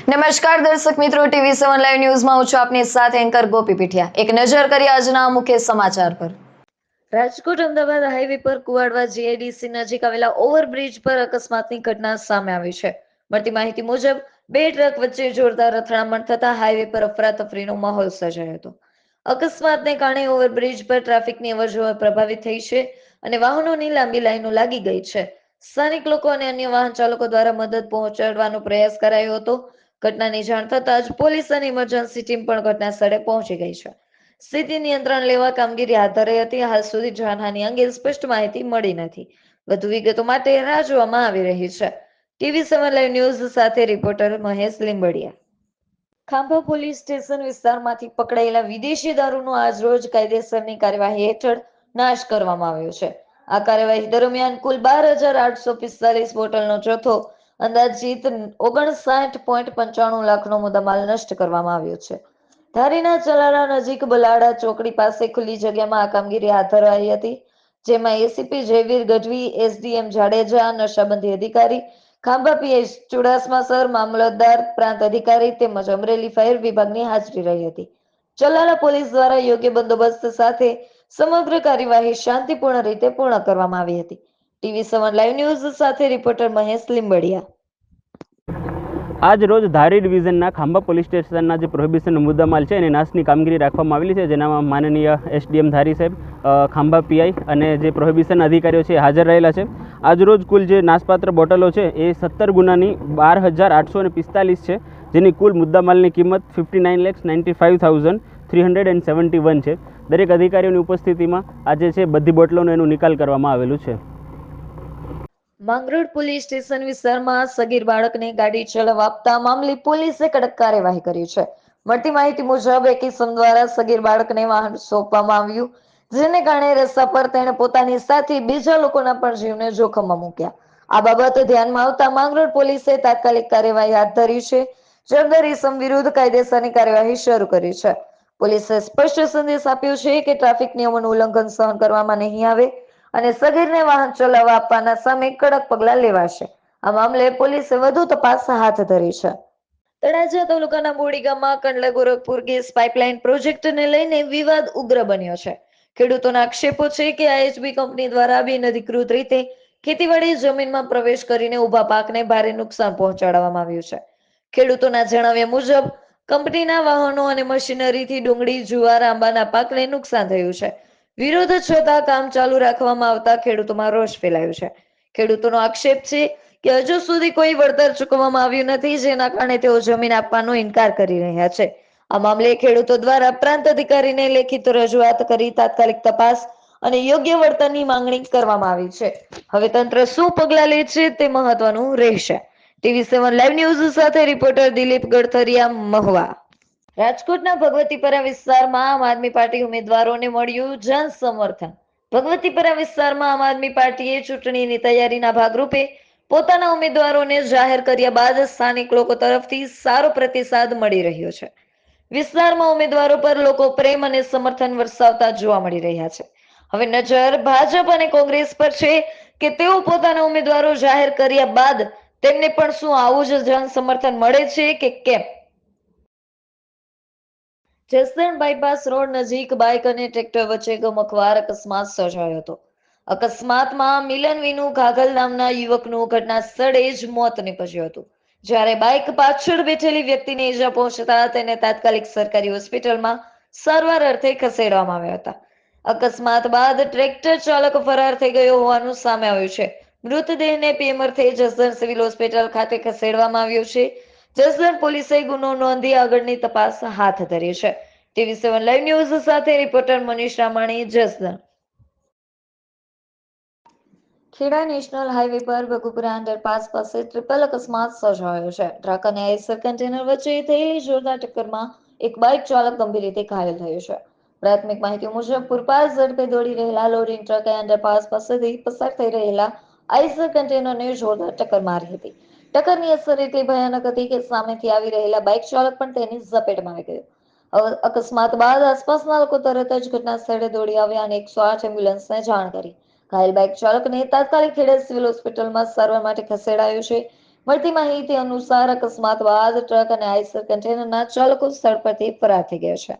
નમસ્કાર દર્શક મિત્રો, TV7 લાઈવ ન્યૂઝમાં હું છું આપની સાથે એન્કર ગોપી પીઠિયા। એક નજર કરી આજના મુખ્ય સમાચાર પર। રાજકોટ અમદાવાદ હાઈવે પર કુવાડવા જીઆઈડીસી નજીક આવેલા ઓવરબ્રિજ પર અકસ્માતની ઘટના સામે આવી છે। મળતી માહિતી મુજબ બે ટ્રક વચ્ચે જોરદાર અથડામણ થતા હાઈવે પર અફરાતફરીનો માહોલ સર્જાયો હતો। અકસ્માતને કારણે ઓવરબ્રિજ પર ટ્રાફિકની અવરજવર પ્રભાવિત થઈ છે અને વાહનોની લાંબી લાઈનો લાગી ગઈ છે। સ્થાનિક લોકો અને અન્ય વાહન ચાલકો દ્વારા મદદ પહોંચાડવાનો પ્રયાસ કરાયો હતો। ઘટનાની જાણ થતાં જ પોલીસ અને ઇમરજન્સી ટીમ પણ ઘટના સ્થળે પહોંચી ગઈ છે। સ્થિતિ નિયંત્રણ લેવા કામગીરી હાથ ધરાઈ હતી। હાલ સુધી જાનહાની અંગે સ્પષ્ટ માહિતી મળી નથી। વધુ વિગતો માટે રાહ જોવામાં આવી રહી છે। TV7 લાઈવ ન્યૂઝ સાથે reporter Mahesh Limbadiya. Khambha police station વિસ્તારમાંથી પકડાયેલા વિદેશી દારૂનો આજરોજ કાયદેસરની કાર્યવાહી હેઠળ નાશ કરવામાં આવ્યો છે। આ કાર્યવાહી દરમિયાન કુલ 12,845 બોટલનો જથ્થો અંદાજિત 59.95 લાખનો મુદ્દામાલ નષ્ટ કરવામાં આવ્યો છે। ધારીના ચલાળા નજીક બલાડા ચોકડી પાસે ખુલ્લી જગ્યામાં આ કામગીરી હાથ ધરાઈ હતી, જેમાં એસીપી જયવીર ગઢવી, એસડીએમ જાડેજા, નશાબંધી અધિકારી ખાંભા, પીએસ ચુડાસમા સર, મામલતદાર, પ્રાંત અધિકારી તેમજ અમરેલી ફાયર વિભાગની હાજરી રહી હતી। ચલાળા પોલીસ દ્વારા યોગ્ય બંદોબસ્ત સાથે સમગ્ર કાર્યવાહી શાંતિપૂર્ણ રીતે પૂર્ણ કરવામાં આવી હતી। TV7 લાઈવ ન્યૂઝ સાથે રિપોર્ટર મહેશ લીંબડિયા। આજ રોજ ધારી ડિવિઝનના ખાંભા પોલીસ સ્ટેશનના જે પ્રોહિબિશનનો મુદ્દામાલ છે એની નાશની કામગીરી રાખવામાં આવેલી છે, જેનામાં માનનીય એસડીએમ ધારી સાહેબ, ખાંભા પીઆઈ અને જે પ્રોહિબિશન અધિકારીઓ છે એ હાજર રહેલા છે। આજ રોજ કુલ જે નાશપાત્ર બોટલો છે એ 17 ગુનાની 12,845 છે, જેની કુલ મુદ્દામાલની કિંમત 59,95,371 છે। દરેક અધિકારીઓની ઉપસ્થિતિમાં આજે છે બધી બોટલોનો એનું નિકાલ કરવામાં આવેલું છે। માંગરોળ પોલીસ સ્ટેશન વિસ્તારમાં સગીર બાળકને ગાડી ચલાવવા આપતા મામલે પોલીસે કડક કાર્યવાહી કરી છે। મળતી માહિતી મુજબ એક ઇસમ દ્વારા સગીર બાળકને વાહન સોંપવામાં આવ્યું, જેને કારણે રસ્તા પર તેણે પોતાની સાથે બીજા લોકોના પણ જીવને જોખમમાં મૂક્યા। આ બાબત ધ્યાનમાં આવતા માંગરોળ પોલીસે તાત્કાલિક કાર્યવાહી હાથ ધરી છે। જવાબદાર ઇસમ વિરુદ્ધ કાયદેસરની કાર્યવાહી શરૂ કરી છે। પોલીસે સ્પષ્ટ સંદેશ આપ્યો છે કે ટ્રાફિક નિયમોનું ઉલ્લંઘન સહન કરવામાં નહીં આવે અને સગીરને વાહન ચલાવવા આપવાના સામે કડક પગલાં લેવાશે। આ મામલે પોલીસે વધુ તપાસ હાથ ધરી છે। તળાજા તાલુકાના બોડી ગામમાં કંડલા ગોરખપુર ગેસ પાઇપલાઇન પ્રોજેક્ટને લઈને વિવાદ ઉગ્ર બન્યો છે। ખેડૂતોના આક્ષેપો છે કે આઈએચબી કંપની દ્વારા બિનઅધિકૃત રીતે ખેતીવાડી જમીનમાં પ્રવેશ કરીને ઊભા પાકને ભારે નુકસાન પહોંચાડવામાં આવ્યું છે। ખેડૂતોના જણાવ્યા મુજબ કંપનીના વાહનો અને મશીનરીથી ડુંગળી, જુવાર, આંબાના પાકને નુકસાન થયું છે। વિરોધ છતાં કામ ચાલુ રાખવામાં આવતા ખેડૂતોમાં રોષ ફેલાયો છે। ખેડૂતોનો આક્ષેપ છે કે હજુ સુધી કોઈ વળતર ચૂકવવામાં આવ્યું નથી, જેના કારણે તેઓ જમીન આપવાનો ઇનકાર કરી રહ્યા છે। આ મામલે ખેડૂતો દ્વારા પ્રાંત અધિકારીને લેખિત રજૂઆત કરી તાત્કાલિક તપાસ અને યોગ્ય વળતરની માંગણી કરવામાં આવી છે। હવે તંત્ર શું પગલાં લે છે તે મહત્વનું રહેશે। TV7 લાઈવ ન્યૂઝ સાથે રિપોર્ટર દિલીપ ગડથરિયા, મહુવા। રાજકોટના ભગવતીપરા વિસ્તારમાં આમ આદમી પાર્ટી ઉમેદવારોને મળ્યું જન સમર્થન। ભગવતીપરા વિસ્તારમાં આમ આદમી પાર્ટીએ ચૂંટણીની તૈયારીના ભાગરૂપે પોતાના ઉમેદવારોને જાહેર કર્યા બાદ સ્થાનિક લોકો તરફથી સારો પ્રતિસાદ મળી રહ્યો છે। વિસ્તારમાં ઉમેદવારો પર લોકો પ્રેમ અને સમર્થન વરસાવતા જોવા મળી રહ્યા છે। હવે નજર ભાજપ અને કોંગ્રેસ પર છે કે તેઓ પોતાના ઉમેદવારો જાહેર કર્યા બાદ તેમને પણ શું આવું જ જન સમર્થન મળે છે કે કેમ। જસદણ બાયપાસ રોડ નજીક બાઇક અને ટ્રેક્ટર વચ્ચે ગમખ્વાર અકસ્માત સર્જાયો હતો। અકસ્માતમાં મિલન વિનુ ઘાઘલ નામના યુવકનું ઘટના સ્થળે જ મોત નીપજ્યું હતું, જ્યારે બાઇક પાછળ બેઠેલી વ્યક્તિને ઈજા પહોંચતા તેને તાત્કાલિક સરકારી હોસ્પિટલમાં સારવાર અર્થે ખસેડવામાં આવ્યા હતા। અકસ્માત બાદ ટ્રેક્ટર ચાલક ફરાર થઈ ગયો હોવાનું સામે આવ્યું છે। મૃતદેહને પીએમ અર્થે જસદણ સિવિલ હોસ્પિટલ ખાતે ખસેડવામાં આવ્યો છે। જસદણ પોલીસે ગુનો નોંધી આગળની તપાસ હાથ ધરી છે। TV7 લાઈવ ન્યૂઝ સાથે reporter Manish Ramani, Jasdan. Kheda national highway પર ભગુપુરા અંડરપાસ પાસે ટ્રિપલ અકસ્માત સર્જાયો છે। ટ્રક અને આઈસર કન્ટેનર વચ્ચે થયેલી જોરદાર ટક્કરમાં એક બાઇક ચાલક ગંભીર રીતે ઘાયલ થયો છે। પ્રાથમિક માહિતી મુજબ પૂરપાટ ઝડપે દોડી રહેલા લોડિંગ ટ્રકે અંડરપાસ પાસેથી પસાર થઈ રહેલા આઈસર કન્ટેનરને જોરદાર ટક્કર મારી હતી। ટક્કરની અસર એટલી ભયાનક હતી કે સામેથી આવી રહેલા બાઇક ચાલક પણ તેની ઝપેટમાં આવી ગયો। અકસ્માત બાદ આસપાસના લોકો તરત જ ઘટના સ્થળે દોડી આવ્યા અને 108 એમ્બ્યુલન્સને જાણ કરી। ઘાયલ બાઇક ચાલકને તાત્કાલિક ખેડા સિવિલ હોસ્પિટલમાં સારવાર માટે ખસેડાયો છે। મળતી માહિતી અનુસાર અકસ્માત બાદ ટ્રક અને આઈસર કન્ટેનરના ચાલકો સ્થળ પરથી ફરાર થઈ ગયા છે.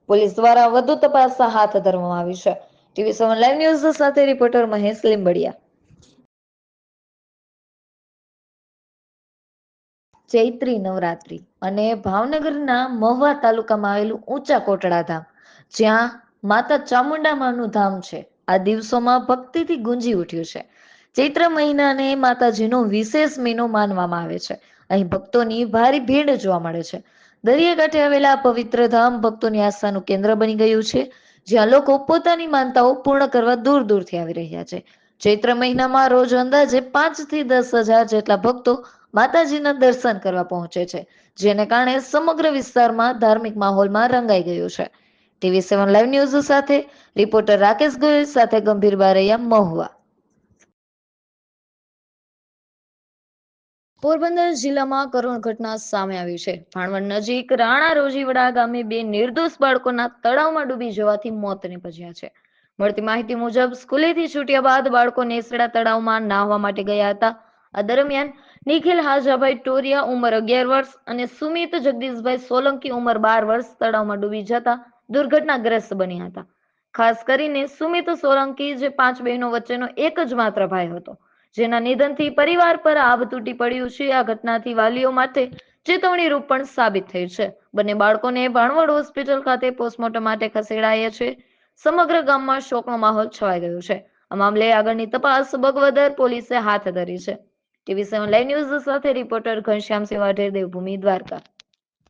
પોલીસ દ્વારા વધુ તપાસ હાથ ધરવામાં આવી છે. TV7 લાઈવ ન્યૂઝ સાથે રિપોર્ટર મહેશ લીંબડિયા. ચૈત્રી નવરાત્રી અને ભાવનગરના મહુવા તાલુકામાં આવેલું ઊંચા કોટડા ધામ, જ્યાં માતા ચામુંડામાનું ધામ છે, આ દિવસોમાં ભક્તિથી ગુંજી ઉઠ્યું છે. ચૈત્ર મહિનાને માતાજીનો વિશેષ મહિનો માનવામાં આવે છે. અહીં ભક્તોની ભારે ભીડ જોવા મળે છે. દરિયાકાંઠે આવેલા આ પવિત્ર ધામ ભક્તોની આસ્થાનું કેન્દ્ર બની ગયું છે, જ્યાં લોકો પોતાની માનતાઓ પૂર્ણ કરવા દૂર દૂરથી આવી રહ્યા છે. ચૈત્ર મહિનામાં રોજ અંદાજે 5 થી 10,000 જેટલા ભક્તો માતાજીના દર્શન કરવા પહોંચે છે, જેને કારણે સમગ્ર વિસ્તારમાં ધાર્મિક માહોલમાં રંગાઈ ગયું છે. TV7 લાઈવ ન્યૂઝ સાથે રિપોર્ટર રાકેશ ગોયલ સાથે ગંભીર બારૈયા, મહુવા. પોરબંદર જિલ્લામાં કરુણ ઘટના સામે આવી છે. ભાણવડ નજીક રાણા રોજીવડા ગામે 2 નિર્દોષ બાળકોના તળાવમાં ડૂબી જવાથી મોત નીપજ્યા છે. મળતી માહિતી મુજબ સ્કૂલેથી છૂટ્યા બાદ બાળકો નેસડા તળાવમાં નાહવા માટે ગયા હતા. આ દરમિયાન નિખિલ હાજાભાઈ ટોરિયા ઉંમર 11 વર્ષ અને સુમિત જગદીશભાઈ સોલંકી ઉંમર 12 વર્ષ તળાવમાં ડૂબી જતા દુર્ઘટનાગ્રસ્ત બન્યા હતા. ખાસ કરીને સુમિત સોલંકી, જે 5 બહેનો વચ્ચેનો એક જ માત્ર ભાઈ હતો, જેના નિધનથી પરિવાર પર આભ તૂટી પડ્યું છે. આ ઘટનાથી વાલીઓ માટે ચેતવણી રૂપ પણ સાબિત થઈ છે. બંને બાળકોને ભાણવડ હોસ્પિટલ ખાતે પોસ્ટમોર્ટમ માટે ખસેડાયા છે. સમગ્ર ગામમાં શોકનો માહોલ છવાઈ ગયો છે. આ મામલે આગળની તપાસ બગવદર પોલીસે હાથ ધરી છે. TV7 લાઈવ ન્યૂઝ સાથે રિપોર્ટર ઘનશ્યામસિંહ વાઢેર, દેવભૂમિ, દ્વારકા.